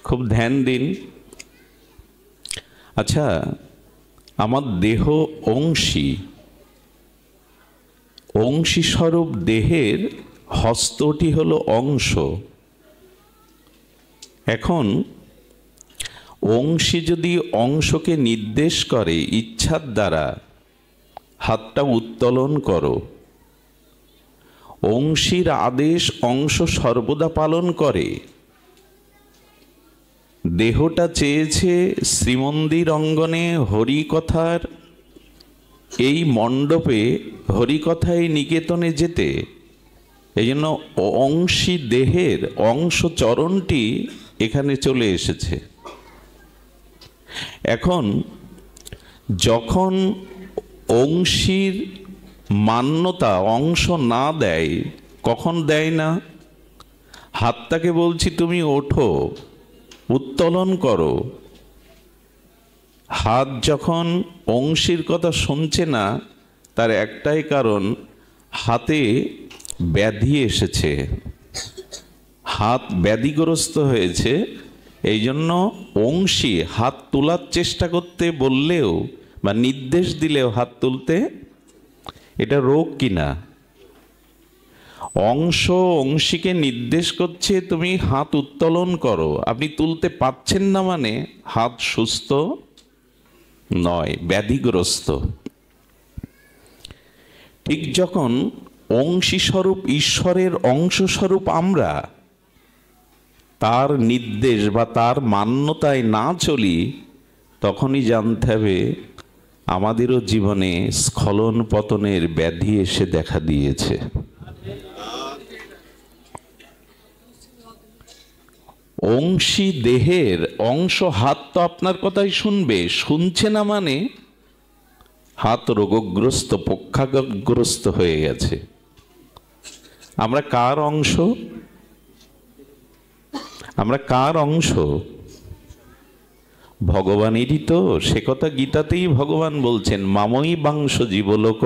খুব ধ্যান দিন। আচ্ছা, আমার দেহ অংশী, অংশী স্বরূপ দেহের হস্তটি হলো অংশ। এখন অংশী যদি অংশকে নির্দেশ করে ইচ্ছার দ্বারা, হাতটা উত্তোলন করো, অংশীর আদেশ অংশ সর্বদা পালন করে। দেহটা চেয়েছে শ্রীমন্দির অঙ্গনে হরিকথার এই মণ্ডপে হরিকথায় নিকেতনে যেতে। এই জন্য অংশী দেহের অংশ চরণটি এখানে চলে এসেছে। এখন যখন অংশীর মান্যতা অংশ না দেয়, কখন দেয় না? হাতটাকে বলছি তুমি ওঠো, উত্তোলন করো। হাত যখন অংশীর কথা শুনছে না, তার একটাই কারণ, হাতে ব্যাধি এসেছে, হাত ব্যাধিগ্রস্ত হয়েছে। এই জন্য অংশী হাত তোলার চেষ্টা করতে বললেও বা নির্দেশ দিলেও হাত তুলতে, এটা রোগ কিনা? অংশ অংশীকে নির্দেশ করছে তুমি হাত উত্তোলন করো, আপনি তুলতে পারছেন না মানে হাত সুস্থ নয়, ব্যাধিগ্রস্ত। ঠিক যখন অংশী স্বরূপ ঈশ্বরের অংশ স্বরূপ আমরা তার নির্দেশ বা তার মান্যতায় না চলি, তখনই জানতে হবে আমাদেরও জীবনে স্খলন পতনের ব্যাধি এসে দেখা দিয়েছে। অংশী দেহের অংশ হাত তো আপনার কথাই শুনবে, শুনছে না মানে হাত রোগগ্রস্ত, পক্ষাঘাতগ্রস্ত হয়ে গেছে। আমরা কার অংশ? আমরা কার অংশ? ভগবানেরই তো। সে কথা গীতাতেই ভগবান বলছেন, মাময়ী বাংশ জীবলোক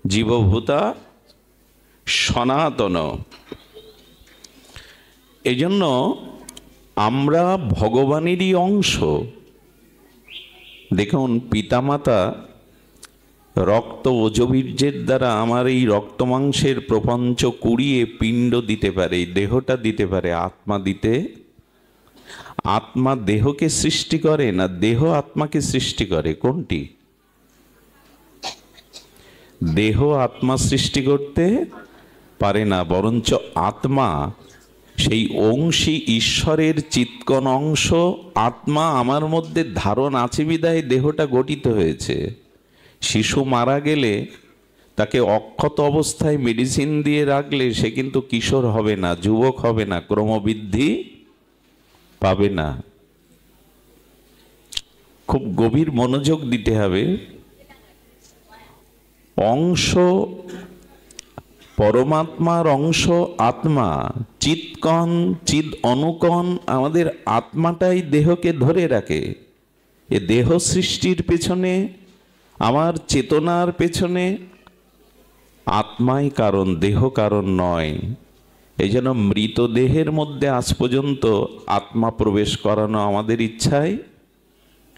জীবভূতা সনাতন। এই জন্য আমরা ভগবানেরই অংশ। দেখুন, পিতামাতা রক্ত ওজবীর্যের দ্বারা আমার এই রক্ত মাংসের প্রপঞ্চ কুড়িয়ে পিণ্ড দিতে পারে, দেহটা দিতে পারে, আত্মা দিতে। আত্মা দেহকে সৃষ্টি করে না, দেহ আত্মাকে সৃষ্টি করে। কোনটি? দেহ আত্মা সৃষ্টি করতে পারে না, বরঞ্চ আত্মা সেই অংশী ঈশ্বরের চিৎকন অংশ। আত্মা আমার মধ্যে ধারণ আছে বিধায় দেহটা গঠিত হয়েছে। শিশু মারা গেলে তাকে অক্ষত অবস্থায় মেডিসিন দিয়ে রাখলে সে কিন্তু কিশোর হবে না, যুবক হবে না, ক্রমবৃদ্ধি পাবে না। খুব গভীর মনোযোগ দিতে হবে। অংশ পরমাত্মার অংশ আত্মা, চিৎকণ চিদ অনুকণ আমাদের আত্মাটাই দেহকে ধরে রাখে। এ দেহ সৃষ্টির পেছনে, আমার চেতনার পেছনে আত্মাই কারণ, দেহ কারণ নয়। এই জন্য মৃতদেহের মধ্যে আজ পর্যন্ত আত্মা প্রবেশ করানো আমাদের ইচ্ছায়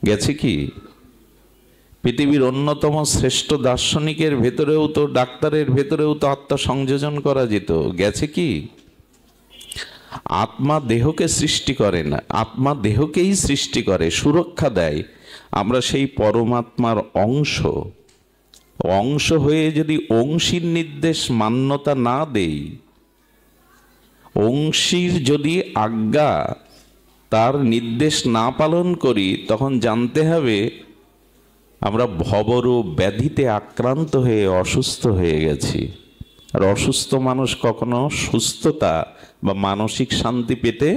গেছে কি? পৃথিবীর অন্যতম শ্রেষ্ঠ দার্শনিকের ভেতরেও তো, ডাক্তারের ভেতরেও তো আত্মা সংযোজন করা যেত, গেছে কি? আত্মা দেহকে সৃষ্টি করে না, আত্মা দেহকেই সৃষ্টি করে, সুরক্ষা দেয়। আমরা সেই পরমাত্মার অংশ। অংশ হয়ে যদি অংশীর নির্দেশ মান্যতা না দেই, অংশীর যদি আজ্ঞা তার নির্দেশ না পালন করি, তখন জানতে হবে আমরা ভবরোগ ব্যাধিতে আক্রান্ত হয়ে অসুস্থ হয়ে গেছি। আর অসুস্থ মানুষ কখনো সুস্থতা বা মানসিক শান্তি পেতে,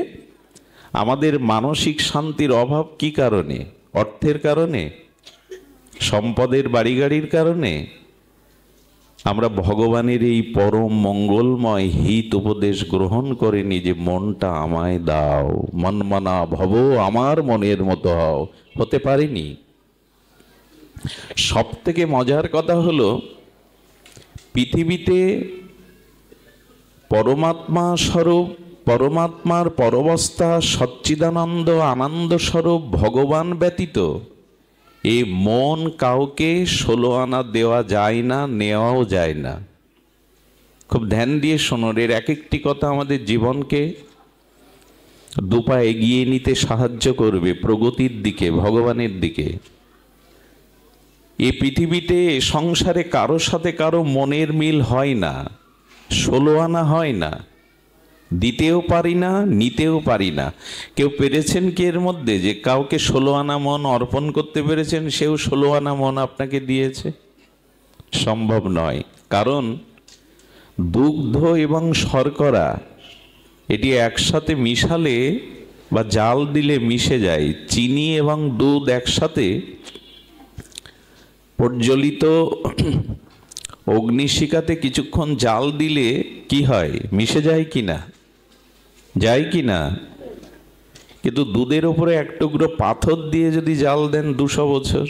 আমাদের মানসিক শান্তির অভাব কি কারণে? অর্থের কারণে, সম্পদের বাড়ি গাড়ির কারণে? আমরা ভগবানের এই পরম মঙ্গলময় হিত উপদেশ গ্রহণ করিনি যে মনটা আমায় দাও, মনমনা ভব আমার মনের মতো হও, হতে পারিনি। সব থেকে মজার কথা হলো, পৃথিবীতে পরমাত্মা স্বরূপ পরমাত্মার পরবস্থা সচ্চিদানন্দ আনন্দ স্বরূপ ভগবান ব্যতীত এ মন কাউকে 16 আনা দেওয়া যায় না, নেওয়াও যায় না। খুব ধ্যান দিয়ে শোনোর, এর এক একটি কথা আমাদের জীবনকে দুপা এগিয়ে নিতে সাহায্য করবে প্রগতির দিকে, ভগবানের দিকে। এই পৃথিবীতে সংসারে কারো সাথে কারো মনের মিল হয় না, 16 আনা হয় না, দিতেও পারি না, নিতেও পারি না। কেউ পেরেছেন কি এর মধ্যে যে কাউকে 16 আনা মন অর্পণ করতে পেরেছেন, সেও 16 আনা মন আপনাকে দিয়েছে? সম্ভব নয়। কারণ দুগ্ধ এবং শর্করা এটি একসাথে মিশালে বা জাল দিলে মিশে যায়। চিনি এবং দুধ একসাথে প্রজ্বলিত অগ্নিশিখাতে কিছুক্ষণ জাল দিলে কি হয়? মিশে যায় কি না? যায় কি না? কিন্তু দুধের উপরে এক টুকরো পাথর দিয়ে যদি জাল দেন 200 বছর,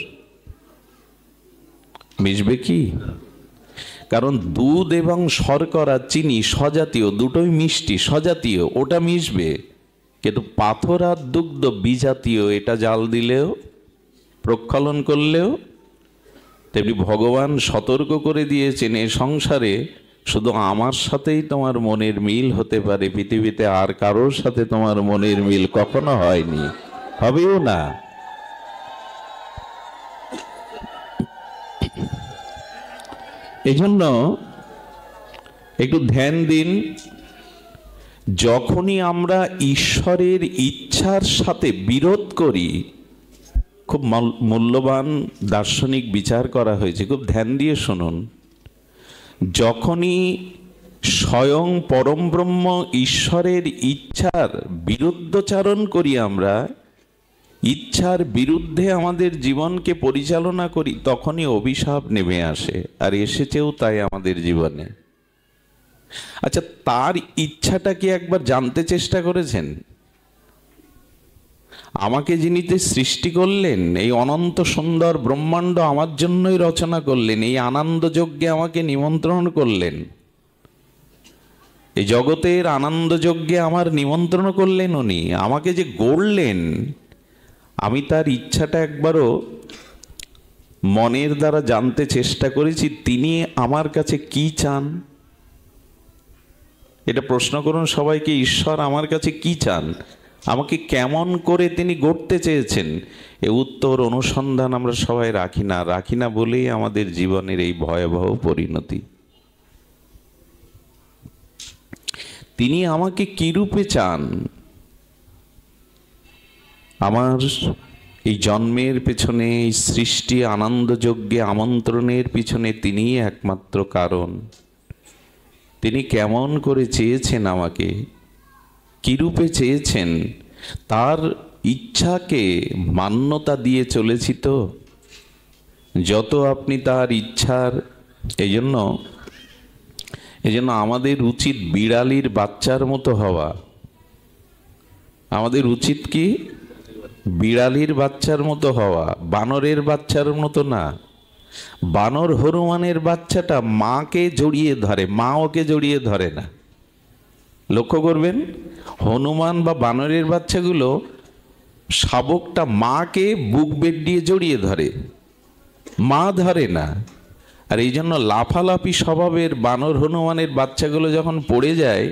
মিশবে কি? কারণ দুধ এবং শর্করা, চিনি স্বজাতীয়, দুটোই মিষ্টি, স্বজাতীয়, ওটা মিশবে। কিন্তু পাথর আর দুগ্ধ বিজাতীয়, এটা জাল দিলেও, প্রক্ষালন করলেও। তেমনি ভগবান সতর্ক করে দিয়েছেন, এ সংসারে শুধু আমার সাথেই তোমার মনের মিল হতে পারে, পৃথিবীতে আর কারোর সাথে তোমার মনের মিল কখনো হয়নি, হবেও না। এই জন্য একটু ধ্যান দিন। যখনই আমরা ঈশ্বরের ইচ্ছার সাথে বিরোধ করি, খুব মূল্যবান দার্শনিক বিচার করা হয়েছে, খুব ধ্যান দিয়ে শুনুন। যখনই স্বয়ং পরম ব্রহ্ম ঈশ্বরের ইচ্ছার বিরুদ্ধচারণ করি, আমরা ইচ্ছার বিরুদ্ধে আমাদের জীবনকে পরিচালনা করি, তখনই অভিশাপ নেমে আসে, আর এসেছেও তাই আমাদের জীবনে। আচ্ছা, তার ইচ্ছাটা কি একবার জানতে চেষ্টা করেছেন? আমাকে যিনি সৃষ্টি করলেন, এই অনন্ত সুন্দর ব্রহ্মাণ্ড আমার জন্যই রচনা করলেন, এই আনন্দ যজ্ঞে আমাকে নিমন্ত্রণ করলেন, এই জগতের আনন্দ যজ্ঞে আমার নিমন্ত্রণ করলেন উনি, আমাকে যে গড়লেন, আমি তার ইচ্ছাটা একবারও মনের দ্বারা জানতে চেষ্টা করেছি, তিনি আমার কাছে কি চান? এটা প্রশ্ন করুন সবাইকে, ঈশ্বর আমার কাছে কি চান, আমাকে কেমন করে তিনি গড়তে চেয়েছেন? এ উত্তর অনুসন্ধান আমরা সবাই রাখি না বলেই আমাদের জীবনের এই ভয়াবহ পরিণতি। তিনি আমাকে কি রূপে চান? আমার এই জন্মের পেছনে, এই সৃষ্টি আনন্দ যজ্ঞে আমন্ত্রণের পিছনে তিনিই একমাত্র কারণ। তিনি কেমন করে চেয়েছেন আমাকে, কি রূপে চেয়েছেন, তার ইচ্ছাকে মান্যতা দিয়ে চলেছি তো। যত আপনি তার ইচ্ছার, এই জন্য আমাদের উচিত বিড়ালির বাচ্চার মতো হওয়া। আমাদের উচিত কি? বিড়ালির বাচ্চার মতো হওয়া, বানরের বাচ্চার মতো না। বানর হনুমানের বাচ্চাটা মাকে জড়িয়ে ধরে, মা ওকে জড়িয়ে ধরে না। লক্ষ্য করবেন, হনুমান বা বানরের বাচ্চাগুলো শাবকটা মাকে বুক বেড দিয়ে জড়িয়ে ধরে, মা ধরে না। আর এই জন্য লাফালাফি স্বভাবের বানর হনুমানের বাচ্চাগুলো যখন পড়ে যায়,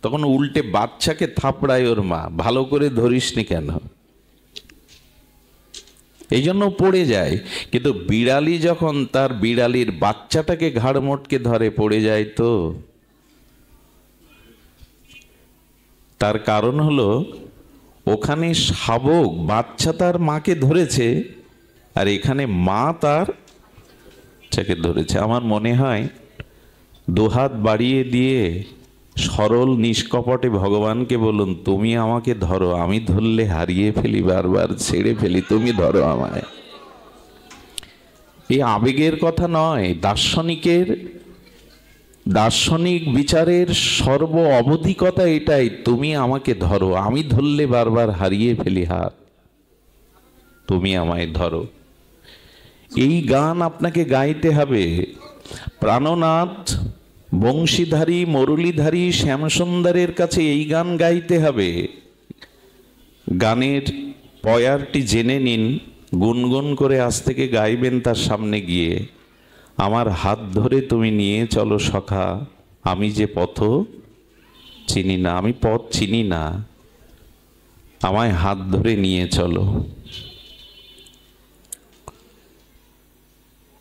তখন উল্টে বাচ্চাকে থাপড়ায় ওর মা, ভালো করে ধরিসনি কেন? এই জন্য পড়ে যায়। কিন্তু বিড়ালি যখন তার বিড়ালির বাচ্চাটাকে ঘাড় মোটকে ধরে, পড়ে যায় তো। তার কারণ হলো, ওখানে শাবক বাচ্চা তার মাকে ধরেছে, আর এখানে মা তার বাচ্চাকে ধরেছে। আমার মনে হয় দুহাত বাড়িয়ে দিয়ে সরল নিষ্কপটে ভগবানকে বলুন, তুমি আমাকে ধরো, আমি ধরলে হারিয়ে ফেলি, বারবার ছেড়ে ফেলি, তুমি ধরো আমায়। এই আবেগের কথা নয়, দার্শনিক বিচারের সর্ব অবধিকতা এটাই, তুমি আমাকে ধরো, আমি ধরলে বারবার হারিয়ে ফেলি হাত, তুমি আমায় ধরো। এই গান আপনাকে গাইতে হবে। প্রাণনাথ বংশীধারী মুরলীধারী শ্যামসুন্দরের কাছে এই গান গাইতে হবে। গানের পয়ারটি জেনে নিন, গুনগুন করে আজ থেকে গাইবেন তার সামনে গিয়ে। আমার হাত ধরে তুমি নিয়ে চলো সখা, আমি যে পথ চিনি না, আমি পথ চিনি না, আমায় হাত ধরে নিয়ে চলো।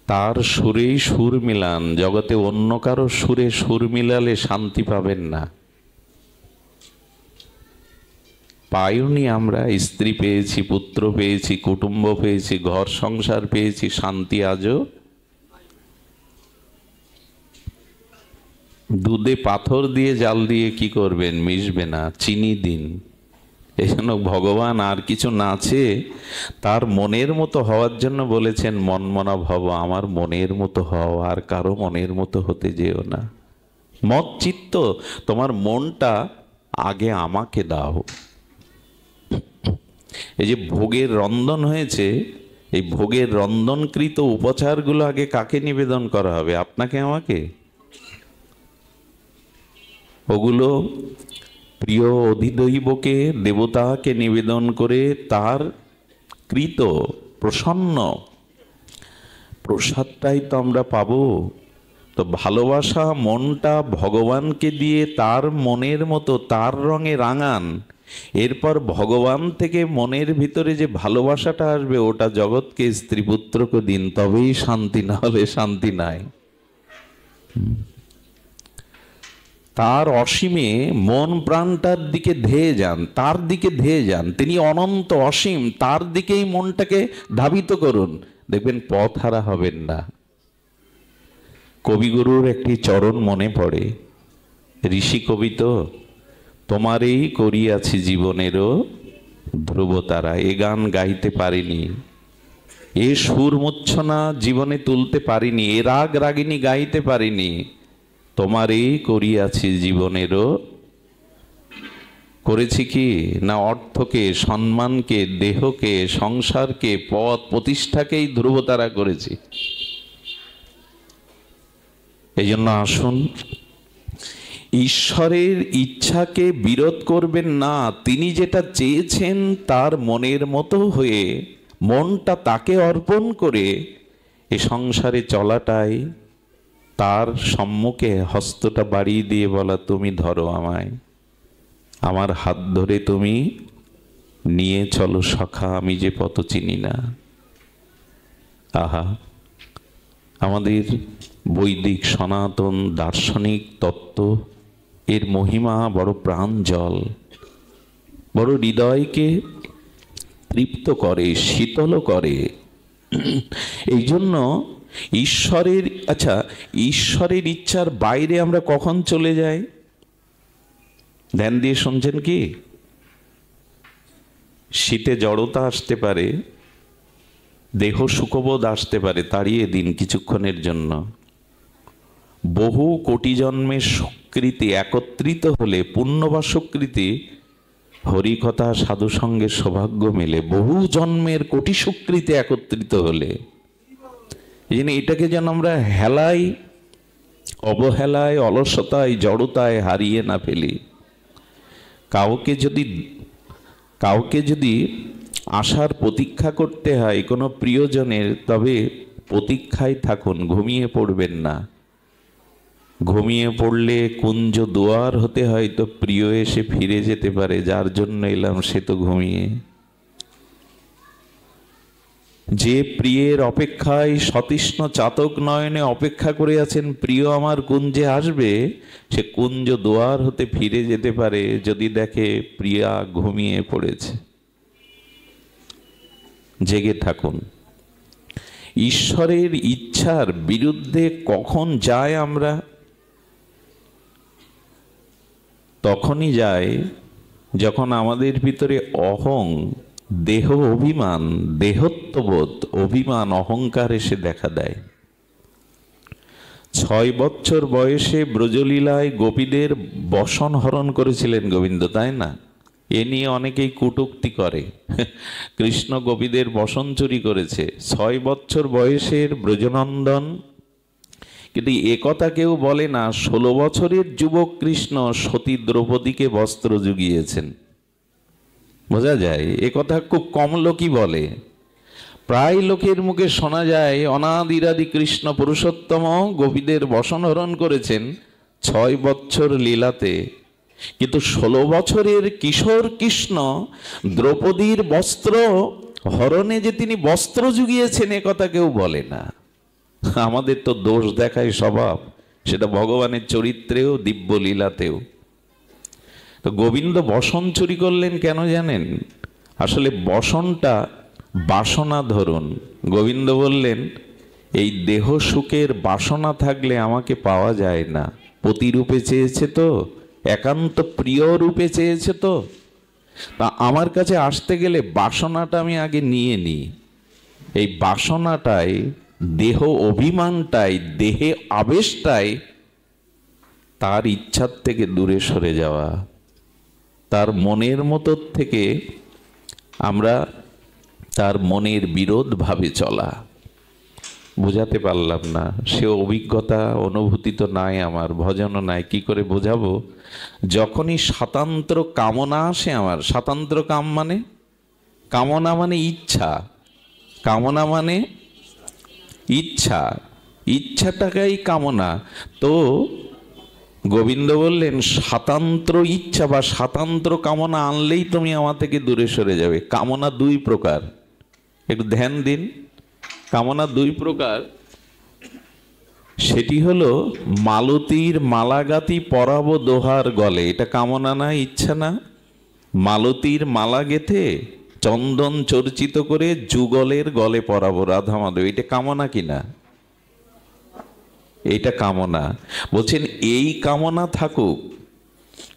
তার সুরেই সুর মিলান, জগতে অন্য কারো সুরে সুর মিলালে শান্তি পাবেন না। পাইনি আমরা, স্ত্রী পেয়েছি, পুত্র পেয়েছি, কুটুম্ব পেয়েছি, ঘর সংসার পেয়েছি, শান্তি আজও দুধে পাথর দিয়ে জাল দিয়ে কি করবেন, মিশবে না, চিনি দিন। এই জন্য ভগবান আর কিছু না চেয়ে তার মনের মতো হওয়ার জন্য বলেছেন, মনমনা ভব, আমার মনের মতো হও, আর কারো মনের মতো হতে যেও না। মত চিত্ত, তোমার মনটা আগে আমাকে দাও। এই যে ভোগের রন্ধন হয়েছে, এই ভোগের রন্ধনকৃত উপচারগুলো আগে কাকে নিবেদন করা হবে? আপনাকে, আমাকে? ওগুলো প্রিয় অধিদৈবকে, দেবতাকে নিবেদন করে তার কৃত প্রসন্ন প্রসাদটাই তো আমরা পাবো। তো ভালোবাসা মনটা ভগবানকে দিয়ে তার মনের মতো তার রঙে রাঙান। এরপর ভগবান থেকে মনের ভিতরে যে ভালোবাসাটা আসবে, ওটা জগৎকে, স্ত্রী পুত্রকে দিন, তবেই শান্তি, না হলে শান্তি নাই। তার অসীমে মন প্রাণটার দিকে ধেয়ে যান, তার দিকে ধেয়ে যান। তিনি অনন্ত অসীম, তার দিকেই মনটাকে ধাবিত করুন, দেখবেন পথ হারা হবেন না। কবিগুরুর একটি চরণ মনে পড়ে, ঋষি কবি তো, তোমারই করিয়াছি জীবনেরও ধ্রুবতারা। এ গান গাইতে পারিনি, এ সুর মূর্ছনা জীবনে তুলতে পারিনি, এ রাগ রাগিনী গাইতে পারিনি। তোমারই করিয়াছি জীবনেরও, করেছি কি না অর্থকে, সম্মানকে, দেহকে, সংসারকে, পদ প্রতিষ্ঠাকেই ধ্রুবতারা করেছি। এই জন্য আসুন, ঈশ্বরের ইচ্ছাকে বিরোধ করবেন না। তিনি যেটা চেয়েছেন তার মনের মতো হয়ে মনটা তাকে অর্পণ করে এ সংসারে চলাটাই, তার সম্মুখে হস্তটা বাড়িয়ে দিয়ে বলা, তুমি ধরো আমায়, আমার হাত ধরে তুমি নিয়ে চলো সখা, আমি যে পথ চিনি না। আহা, আমাদের বৈদিক সনাতন দার্শনিক তত্ত্ব, এর মহিমা বড় প্রাঞ্জল, বড় হৃদয়কে তৃপ্ত করে, শীতল করে। এই জন্য ঈশ্বরের, আচ্ছা, ঈশ্বরের ইচ্ছার বাইরে আমরা কখন চলে যাই? ধ্যান দিয়ে শুনছেন কি? শীতে জড়তা আসতে পারে, দেহ সুখবোধ আসতে পারে, তাড়িয়ে দিন কিছুক্ষণের জন্য। বহু কোটি জন্মের সুকৃতি একত্রিত হলে, পুণ্য বা সুকৃতি, হরিকথা সাধু সঙ্গের সৌভাগ্য মেলে। বহু জন্মের কোটি সুকৃতি একত্রিত হলে, এই জন্য এটাকে যেন আমরা হেলায়, অবহেলায়, অলসতায়, জড়তায় হারিয়ে না ফেলি। কাউকে যদি আসার প্রতীক্ষা করতে হয় কোনো প্রিয়জনের, তবে প্রতীক্ষায় থাকুন, ঘুমিয়ে পড়বেন না। ঘুমিয়ে পড়লে কুঞ্জ দুয়ার হতে হয়, তো প্রিয় এসে ফিরে যেতে পারে, যার জন্য এলাম সে তো ঘুমিয়ে। যে প্রিয়ের অপেক্ষায় সতৃষ্ণ চাতক নয়নে অপেক্ষা করে আছেন, প্রিয় আমার কুঞ্জে আসবে, সে কুঞ্জ দুয়ার হতে ফিরে যেতে পারে যদি দেখে প্রিয়া ঘুমিয়ে পড়েছে। জেগে থাকুন। ঈশ্বরের ইচ্ছার বিরুদ্ধে কখন যায় আমরা? তখনই যায় যখন আমাদের ভিতরে অহং, দেহ অভিমান, দেহত্ববোধ, অভিমান, অহংকার এসে দেখা দেয়। 6 বছর বয়সে ব্রজলীলায় গোপীদের বসন হরণ করেছিলেন গোবিন্দ, তাই না? এ নিয়ে অনেকেই কটূক্তি করে, কৃষ্ণ গোপীদের বসন চুরি করেছে। 6 বছর বয়সের ব্রজনন্দন, কিন্তু এ কথা কেউ বলে না 16 বছরের যুবক কৃষ্ণ সতী দ্রৌপদীকে বস্ত্র জুগিয়েছেন। বোঝা যায় এ কথা খুব কম লোকই বলে। প্রায় লোকের মুখে শোনা যায় অনাদিরাদি কৃষ্ণ পুরুষোত্তম গোপীদের বশনহরণ করেছেন 6 বছর লীলাতে, কিন্তু 16 বছরের কিশোর কৃষ্ণ দ্রৌপদীর বস্ত্র হরণে যে তিনি বস্ত্র জুগিয়েছেন এ কথা কেউ বলে না। আমাদের তো দোষ দেখায় স্বভাব, সেটা ভগবানের চরিত্রেও দিব্য লীলাতেও। তো গোবিন্দ বসন চুরি করলেন কেন জানেন? আসলে বসনটা বাসনা ধরুন। গোবিন্দ বললেন এই দেহ সুখের বাসনা থাকলে আমাকে পাওয়া যায় না। পতিরূপে চেয়েছে তো, একান্ত প্রিয় রূপে চেয়েছে তো, তা আমার কাছে আসতে গেলে বাসনাটা আমি আগে নিয়ে নিই। এই বাসনাটাই, দেহ অভিমানটাই, দেহে আবেশটাই তার ইচ্ছার থেকে দূরে সরে যাওয়া, তার মনের মতো থেকে আমরা তার মনের বিরোধ ভাবে চলা। বোঝাতে পারলাম না, সে অভিজ্ঞতা অনুভূতি তো নাই আমার, ভজনও নাই, কি করে বোঝাবো? যখনই স্বাতন্ত্র কামনা আসে আমার, স্বাতন্ত্র কাম মানে, কামনা মানে ইচ্ছা, কামনা মানে ইচ্ছা, ইচ্ছাটাকেই কামনা। তো গোবিন্দ বললেন স্বাতন্ত্র ইচ্ছা বা স্বাতন্ত্র কামনা আনলেই তুমি আমার থেকে দূরে সরে যাবে। কামনা 2 প্রকার, একটু ধ্যান দিন। কামনা 2 প্রকার, সেটি হলো মালতীর মালাগাতি পরাবো দোহার গলে, এটা কামনা না, ইচ্ছা না? মালতীর মালা গেথে চন্দন চর্চিত করে যুগলের গলে পরাবো রাধা মাধব, এটা কামনা কিনা? এইটা কামনা। বলছেন এই কামনা থাকুক,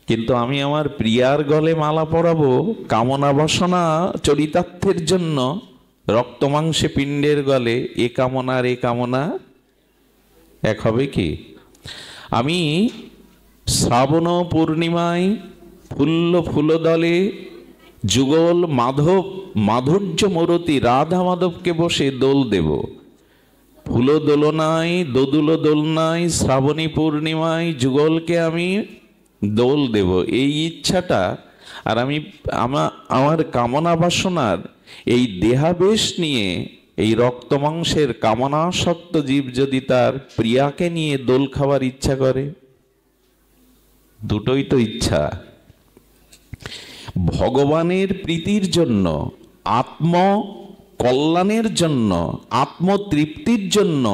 কিন্তু আমি আমার প্রিয়ার গলে মালা পরাবো কামনা বাসনা চরিতার্থের জন্য, রক্ত মাংসে পিণ্ডের গলে, এ কামনা আর এ কামনা এক হবে কি? আমি শ্রাবণ পূর্ণিমায় ফুল্ল ফুলদলে যুগল মাধব মাধুর্য মূরতি রাধা মাধবকে বসে দোল দেব, ফুল দোলনায় দোদুল দোলনায় শ্রাবণী পূর্ণিমায় যুগলকে আমি দোল দেব, এই ইচ্ছাটা। আর আমি আমার কামনা বাসনার এই দেহাবেশ নিয়ে, এই রক্ত মাংসের কামনাসক্ত জীব যদি তার প্রিয়াকে নিয়ে দোল খাওয়ার ইচ্ছা করে, দুটোই তো ইচ্ছা। ভগবানের প্রীতির জন্য, আত্ম কল্যাণের জন্য, আত্মতৃপ্তির জন্য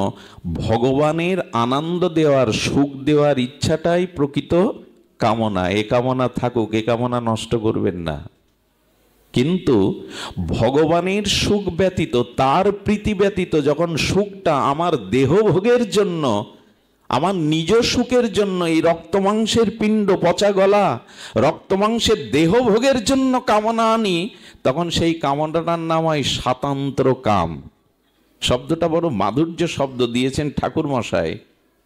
ভগবানের আনন্দ দেওয়ার, সুখ দেওয়ার ইচ্ছাটাই প্রকৃত কামনা। এ কামনা থাকুক, এ কামনা নষ্ট করবেন না। কিন্তু ভগবানের সুখ ব্যতীত, তার প্রীতি ব্যতীত যখন সুখটা আমার দেহ ভোগের জন্য, আমার নিজ সুখের জন্য, এই রক্ত মাংসের পিণ্ড পচা গলা রক্ত মাংসের দেহ ভোগের জন্য কামনা আনি, তখন সেই কামনাটার নাম হয় স্বাতন্ত্র কাম। শব্দটা বড় মাধুর্য শব্দ দিয়েছেন ঠাকুর মশাই,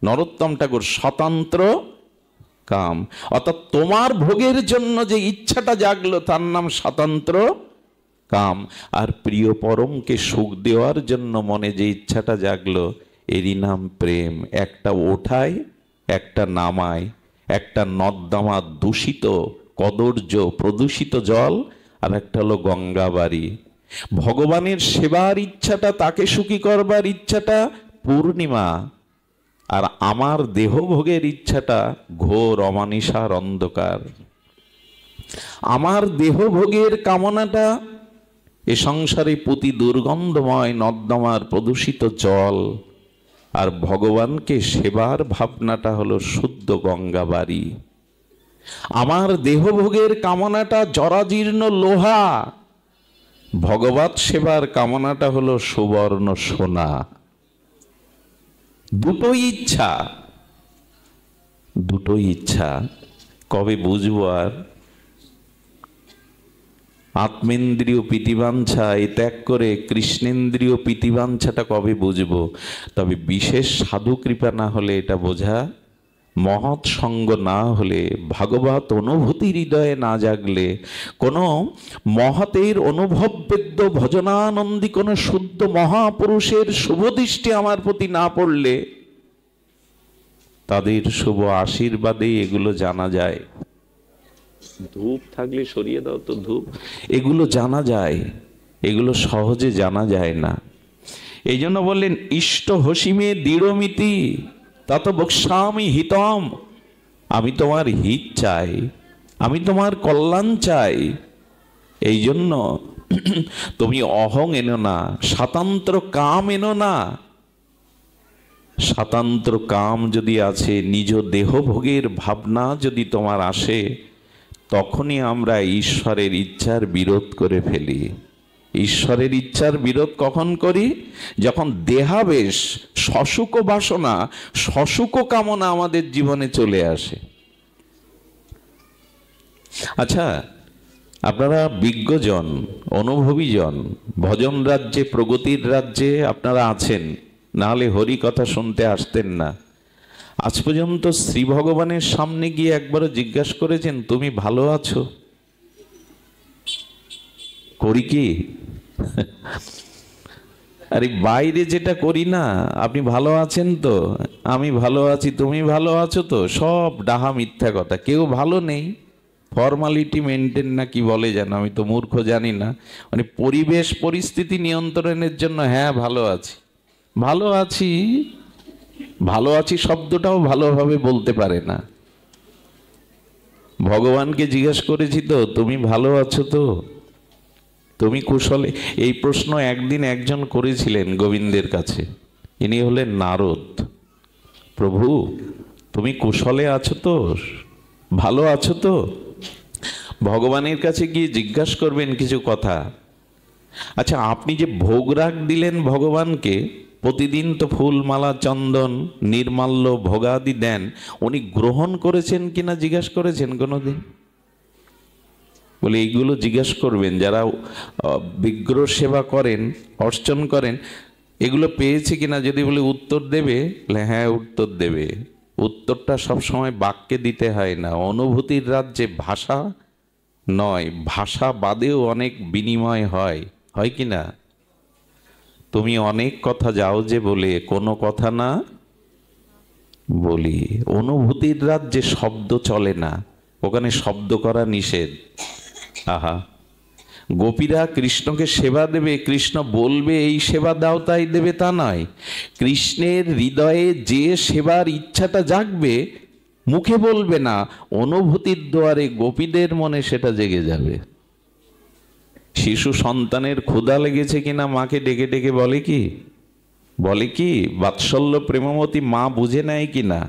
নরোত্তম ঠাকুর, স্বতন্ত্র কাম। অর্থাৎ তোমার ভোগের জন্য যে ইচ্ছাটা জাগলো তার নাম স্বতন্ত্র কাম। আর প্রিয় পরমকে সুখ দেওয়ার জন্য মনে যে ইচ্ছাটা জাগলো এরই নাম প্রেম। একটা ওঠায়, একটা নামায়, একটা নর্দমা দূষিত কদর্য প্রদূষিত জল, আর একটা হলো গঙ্গাবাড়ি। ভগবানের সেবার ইচ্ছাটা, তাকে সুখী করবার ইচ্ছাটা পূর্ণিমা, আর আমার দেহভোগের ইচ্ছাটা ঘোর অমানিসার অন্ধকার। আমার দেহভোগের কামনাটা এ সংসারে প্রতি দুর্গন্ধময় নর্দমার প্রদূষিত জল, আর ভগবানকে সেবার ভাবনাটা হলো শুদ্ধ গঙ্গাবাড়ি। আমার দেহভোগের কামনাটা জরাজীর্ণ লোহা, ভগবৎ সেবার কামনাটা হলো সুবর্ণ সোনা। দুটোই ইচ্ছা, দুটোই ইচ্ছা। কবে বুঝবো? আর আত্মেন্দ্রিয় প্রীতিবাঞ্ছা এই ত্যাগ করে কৃষ্ণেন্দ্রিয় প্রীতিবাঞ্ছাটা কবে বুঝবো? তবে বিশেষ সাধু কৃপা না হলে এটা বোঝা, মহৎ সঙ্গ না হলে, ভাগবত অনুভূতি হৃদয়ে না জাগলে, কোনো মহতের অনুভববেদ্য ভজনানন্দী কোনো শুদ্ধ মহাপুরুষের শুভদৃষ্টি আমার প্রতি না পড়লে তাদের শুভ আশীর্বাদে এগুলো জানা যায়। ধূপ থাকলে সরিয়ে দাও তো ধূপ। এগুলো জানা যায়, এগুলো সহজে জানা যায় না। এই জন্য বললেন ইষ্ট হসিমে দৃঢ়মিতি তত বক্সামি হিতম। আমি তোমার হিত চাই, আমি তোমার কল্যাণ চাই। এই জন্য তুমি অহং এনো না, স্বাতন্ত্র কাম এনো না। স্বাতন্ত্র কাম যদি আছে, নিজ দেহভোগের ভাবনা যদি তোমার আসে, তখনই আমরা ঈশ্বরের ইচ্ছার বিরোধ করে ফেলি। ঈশ্বরের ইচ্ছার বিরোধ কখন করি? যখন দেহাবেশ, সসুখ বাসনা, সসুখ কামনা আমাদের জীবনে চলে আসে। আচ্ছা, আপনারা বিজ্ঞজন, অনুভবী জন, ভজন রাজ্যে, প্রগতির রাজ্যে আপনারা আছেন, নাহলে হরি কথা শুনতে আসতেন না। আজ পর্যন্ত শ্রী ভগবানের সামনে গিয়ে একবারও জিজ্ঞাসা করেছেন তুমি ভালো আছো? করি কি? আরে বাইরে যেটা করি না, আপনি ভালো আছেন তো, আমি ভালো আছি, তুমি ভালো আছো তো, সব ডাহা মিথ্যা কথা। কেউ ভালো নেই, ফর্মালিটি মেনটেন না কি বলে যেন, আমি তো মূর্খ জানি না। মানে পরিবেশ পরিস্থিতি নিয়ন্ত্রণের জন্য হ্যাঁ ভালো আছি, ভালো আছি, ভালো আছি শব্দটাও ভালোভাবে বলতে পারে না। ভগবানকে জিজ্ঞেস করেছি তো তুমি ভালো আছো তো, তুমি কুশলে? এই প্রশ্ন একদিন একজন করেছিলেন গোবিন্দের কাছে। ইনি হলেন নারদ। প্রভু তুমি কুশলে আছো তো, ভালো আছো তো? ভগবানের কাছে গিয়ে জিজ্ঞাসা করবেন কিছু কথা। আচ্ছা, আপনি যে ভোগ রাগ দিলেন ভগবানকে, প্রতিদিন তো ফুল মালা চন্দন নির্মাল্য ভোগাদি দেন, উনি গ্রহণ করেছেন কিনা জিজ্ঞাসা করেছেন কোনোদিন? বলে এইগুলো জিজ্ঞাসা করবেন যারা বিগ্রহ সেবা করেন, অর্চন করেন, এগুলো পেয়েছে কিনা। যদি বলে উত্তর দেবে, হ্যাঁ উত্তর দেবে। উত্তরটা সবসময় বাক্যে দিতে হয় না, অনুভূতির রাজ্যে ভাষা নয়, ভাষা বাদেও অনেক বিনিময় হয়, হয় কি না? তুমি অনেক কথা যাও যে বলে কোনো কথা না বলি। অনুভূতির রাজ্যে শব্দ চলে না, ওখানে শব্দ করা নিষেধ। আহা, গোপীরা কৃষ্ণকে সেবা দেবে, কৃষ্ণ বলবে এই সেবা দাও তাই দেবে তা নয়। কৃষ্ণের হৃদয়ে যে সেবার ইচ্ছাটা জাগবে, মুখে বলবে না, অনুভূতির দ্বারে গোপীদের মনে সেটা জেগে যাবে। শিশু সন্তানের ক্ষুধা লেগেছে কিনা মাকে ডেকে ডেকে বলে কি? বলে কি? বাৎসল্য প্রেমমতী মা বুঝে নেয় কিনা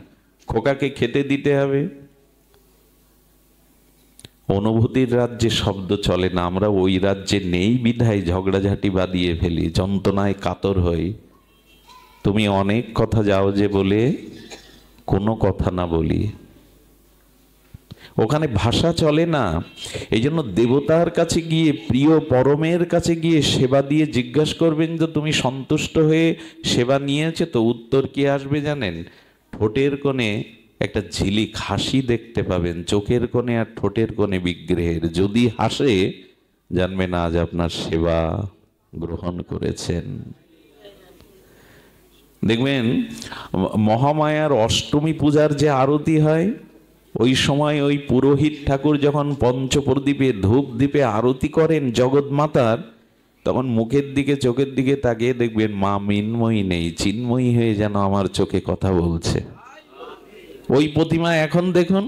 খোকাকে খেতে দিতে হবে। অনুভূতির রাজ্যে শব্দ চলে না, আমরা ওই রাজ্যে নেই বিধায় ঝগড়াঝাটি বাঁধিয়ে ফেলি, যন্ত্রণায় কাতর হই। তুমি অনেক কথা যাও যে বলে কোনো কথা না বলি, ওখানে ভাষা চলে না। এই জন্য দেবতার কাছে গিয়ে, প্রিয় পরমের কাছে গিয়ে সেবা দিয়ে জিজ্ঞাসা করবেন যে তুমি সন্তুষ্ট হয়ে সেবা নিয়েছে তো? উত্তর কি আসবে জানেন? ঠোঁটের কোণে একটা ঝিলিক হাসি দেখতে পাবেন, চোখের কোণে আর ঠোঁটের কোণে বিগ্রহের। যদি হাসে জানবেন আজ আপনার সেবা গ্রহণ করেছেন। দেখবেন মহামায়ার অষ্টমী পূজার যে আরতি হয়, ওই সময় ওই পুরোহিত ঠাকুর যখন পঞ্চপ্রদীপে ধূপ দ্বীপে আরতি করেন জগৎ মাতার, তখন মুখের দিকে চোখের দিকে তাকিয়ে দেখবেন মা মিন্ময়ী নেই, চিন্ময়ী হয়ে যেন আমার চোখে কথা বলছে। ওই প্রতিমা এখন দেখুন।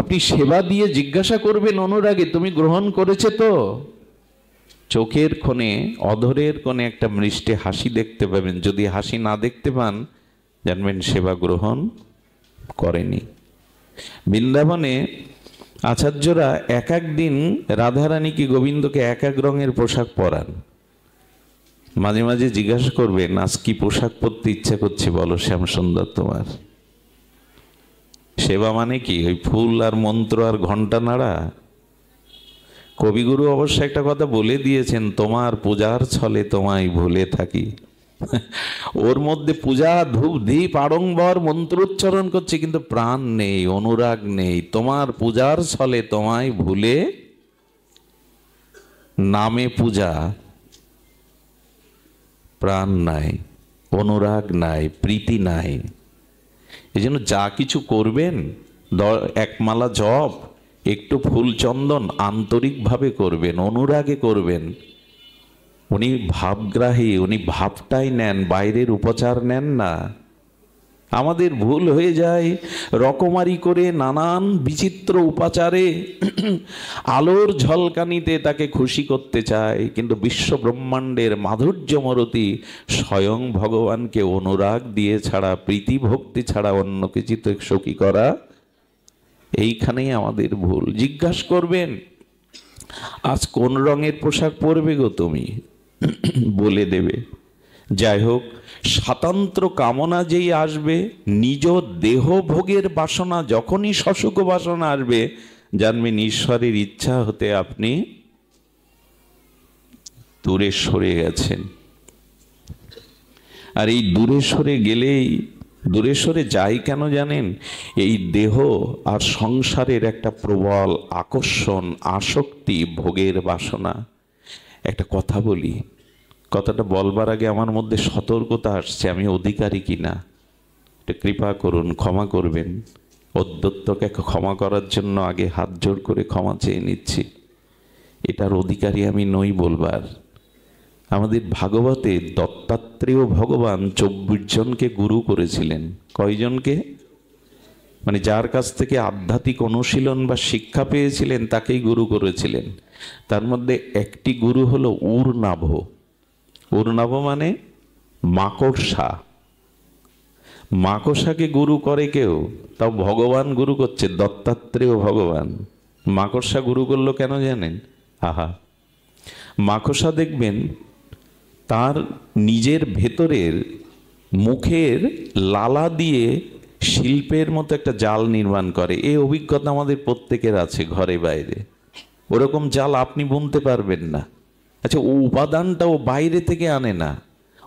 আপনি সেবা দিয়ে জিজ্ঞাসা করবেন অনুরাগে তুমি গ্রহণ করেছে তো? চোখের কোণে, অধরের কোণে একটা মিষ্টি হাসি দেখতে পাবেন। যদি হাসি না দেখতে পান, জানবেন সেবা গ্রহণ করেনি। বৃন্দাবনে আচার্যরা এক এক দিন রাধারানীকে, গোবিন্দকে এক এক রঙের পোশাক পরান। মাঝে মাঝে জিজ্ঞাসা করবেন আজ কি পোশাক পরতে ইচ্ছা করছে বলো শ্যামসুন্দর তোমার? সেবা মানে কি? ওই ফুল আর মন্ত্র আর ঘন্টা নাড়া? কবিগুরু অবশ্য একটা কথা বলে দিয়েছেন, তোমার পূজার ছলে তোমায় ভুলে থাকি। ওর মধ্যে পূজা ধূপ দীপ আড়ম্বর মন্ত্রোচ্চারণ করছে, কিন্তু প্রাণ নেই, অনুরাগ নেই। তোমার পূজার ছলে তোমায় ভুলে, নামে পূজা, প্রাণ নাই, অনুরাগ নাই, প্রীতি নাই। এই জন্য যা কিছু করবেন, এক মালা জপ, একটু ফুল চন্দন আন্তরিকভাবে করবেন, অনুরাগে করবেন। উনি ভাবগ্রাহী, উনি ভাবটাই নেন, বাইরের উপচার নেন না। আমাদের ভুল হয়ে যায়, রকমারি করে নানান বিচিত্র উপাচারে আলোর ঝলকানিতে তাকে খুশি করতে চায়, কিন্তু বিশ্ব ব্রহ্মাণ্ডের মাধুর্যমরতি স্বয়ং ভগবানকে অনুরাগ দিয়ে ছাড়া, প্রীতি ভক্তি ছাড়া অন্য কিছুতে সখী করা, এইখানেই আমাদের ভুল। জিজ্ঞাসা করবেন, আজ কোন রঙের পোশাক পরবে গো তুমি, বলে দেবে। যাই হোক, স্বাতন্ত্র কামনা যেই আসবে, নিজ দেহ ভোগের বাসনা যখনই সসুখ বাসনা আসবে, জানবেন ঈশ্বরের ইচ্ছা হতে আপনি দূরে সরে গেছেন। আর এই দূরে সরে গেলেই, দূরে সরে যাই কেন জানেন? এই দেহ আর সংসারের একটা প্রবল আকর্ষণ, আসক্তি, ভোগের বাসনা। একটা কথা বলি, কথাটা বলবার আগে আমার মধ্যে সতর্কতা আসছে, আমি অধিকারী কিনা এটা কৃপা করুন, ক্ষমা করবেন। অধ্যত্তকে ক্ষমা করার জন্য আগে হাত জোড় করে ক্ষমা চেয়ে নিচ্ছি। এটার অধিকারী আমি নই বলবার। আমাদের ভাগবতে দত্তাত্রেয় ভগবান 24 জনকে গুরু করেছিলেন। কয়জনকে? মানে যার কাছ থেকে আধ্যাত্মিক অনুশীলন বা শিক্ষা পেয়েছিলেন তাকেই গুরু করেছিলেন। তার মধ্যে একটি গুরু হলো উর্নাভ। উর্নাভ মানে মাকড়সা। মাকড়সাকে গুরু করে কেউ, তাও ভগবান গুরু করছে, দত্তাত্রেয় ভগবান। মাকড়সা গুরু করলো কেন জানেন? আহা, মাকড়সা দেখবেন তার নিজের ভেতরের মুখের লালা দিয়ে শিল্পের মতো একটা জাল নির্মাণ করে। এই অভিজ্ঞতা আমাদের প্রত্যেকের আছে, ঘরে বাইরে। ওরকম জাল আপনি বুনতে পারবেন না। আচ্ছা, ও উপাদানটা ও বাইরে থেকে আনে না,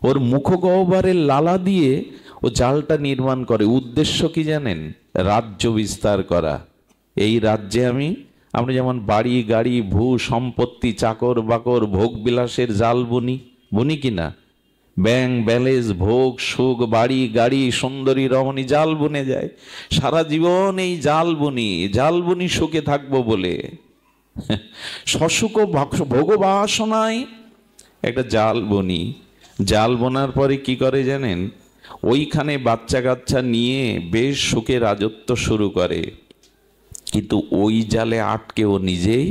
ওর মুখগহ্বরের লালা দিয়ে ও জালটা নির্মাণ করে। উদ্দেশ্য কি জানেন? রাজ্য বিস্তার করা। এই রাজ্যে আমরা যেমন বাড়ি গাড়ি ভূ সম্পত্তি চাকর বাকর ভোগ বিলাসের জাল বুনি কিনা? ব্যাংক ব্যালেন্স ভোগ সুখ বাড়ি গাড়ি সুন্দরী রমণী জাল বুনে যায়। সারা জীবন এই জাল বুনি সুখে থাকবো বলে সসুখ ভোগবাসনায় একটা জাল বুনি। জাল বোনার পরে কি করে জানেন? ওইখানে বাচ্চা কাচ্চা নিয়ে বেশ সুখে রাজত্ব শুরু করে, কিন্তু ওই জালে আটকে ও নিজেই।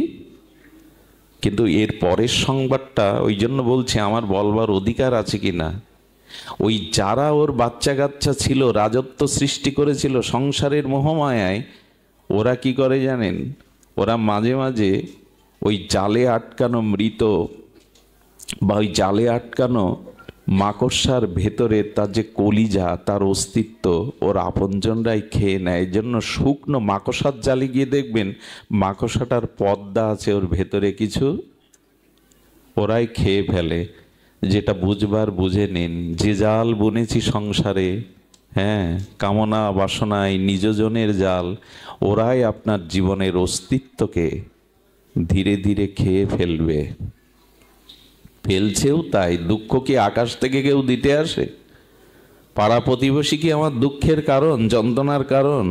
কিন্তু এর পরের সংবাদটা, ওই জন্য বলছি আমার বলবার অধিকার আছে কিনা। ওই যারা ওর বাচ্চা কাচ্চা ছিল, রাজত্ব সৃষ্টি করেছিল সংসারের মোহমায়ায়, ওরা কি করে জানেন? ওরা মাঝে মাঝে ওই জালে আটকানো মৃত বা ওই জালে আটকানো মাকড়সার ভেতরে তার যে কলিজা, তার অস্তিত্ব ওর আপনজনরাই খেয়ে নেয়। এই জন্য শুকনো মাকড়সার জালে গিয়ে দেখবেন মাকড়সাটার পর্দা আছে ওর ভেতরে কিছু, ওরাই খেয়ে ফেলে। যেটা বুঝবার বুঝে নিন, যে জাল বুনেছি সংসারে, হ্যাঁ, কামনা বাসনায় নিজজনের জাল, ওরাই আপনার জীবনের অস্তিত্বকে ধীরে ধীরে খেয়ে ফেলবে। ফেলছেও তাই। দুঃখ কি আকাশ থেকে কেউ দিতে আসে? পাড়া প্রতিবেশী কি আমার দুঃখের কারণ, যন্ত্রণার কারণ?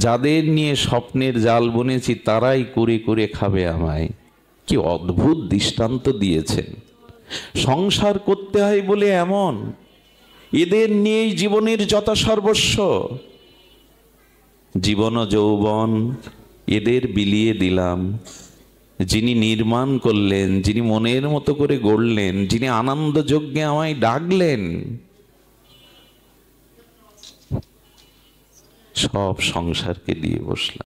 যাদের নিয়ে স্বপ্নের জাল বুনেছি তারাই কুরে কুরে খাবে আমায়। কি অদ্ভুত দৃষ্টান্ত দিয়েছেন। সংসার করতে হয় বলে এমন, এদের নিয়েই জীবনের যথা সর্বস্ব। জীবন যৌবন এদের বিলিয়ে দিলাম। যিনি নির্মাণ করলেন, যিনি মনের মতো করে গড়লেন, যিনি আনন্দ যজ্ঞে আমায় ডাকলেন, সব সংসারকে দিয়ে বসলাম।